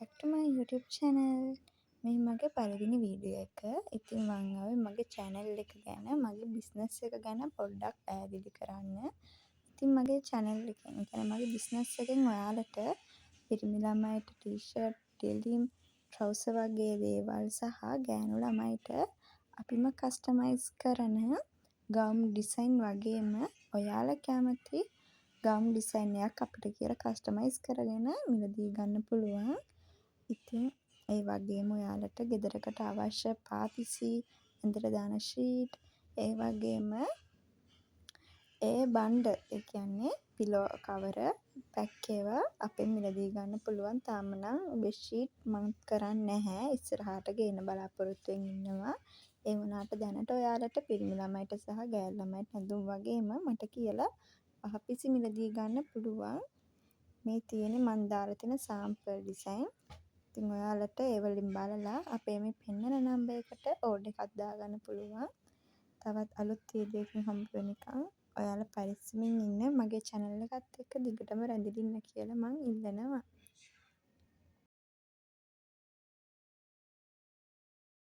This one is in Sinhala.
back to my YouTube channel. මේ මගේ පළවෙනි වීඩියෝ එක. ඉතින් මම ආවේ මගේ channel එක ගැන, මගේ business එක ගැන පොඩ්ඩක් පැහැදිලි කරන්න. ඉතින් මගේ channel එකෙන්, ඒ කියන්නේ මගේ business එකෙන් ඔයාලට පිරිමි ළමයිට t-shirt, denim, trouser වගේ දේවල් සහ ගෑනු ළමයිට අපිම customize කරන gown design වගේම ඔයාලා කැමති gown design එකක් අපිට කියලා customize කරගෙන මිලදී ගන්න පුළුවන්. ඉතින් ඒ වගේම ඔයාලට ගෙදරකට අවශ්‍ය පාපිසි, ඇඳට දාන ෂීට්, ඒ වගේම ඒ බණ්ඩ, ඒ කියන්නේ පිලෝ කවර, පැක් ඒවා අපෙන් මිලදී ගන්න පුළුවන්. තාම නම් බෙඩ්ෂීට් මම කරන්නේ නැහැ. ඉස්සරහට ගේන්න බලාපොරොත්තුවෙන් ඉන්නවා. ඒ වුණාට දැනට ඔයාලට පිරිමි ළමයිට සහ ගෑණු ළමයිට ඇඳුම් වගේම මට කියලා පහපිසි මිලදී ගන්න පුළුවන්. මේ තියෙන්නේ මන් දාලා තියෙන sample design. ඉතින් ඔයාලට ඒ වලින් බලලා අපේ මේ පෙන්නන නම්බර් එකට ඕඩර් එකක් දාගන්න පුළුවන්. තවත් අලුත් වීඩියෝ එකකින් හම්බ වෙනකන් ඔයාලා පරිස්සමින් ඉන්න, මගේ channel එකත් එක්ක දිගටම රැඳිලා ඉන්න කියලා මං ඉල්ලනවා.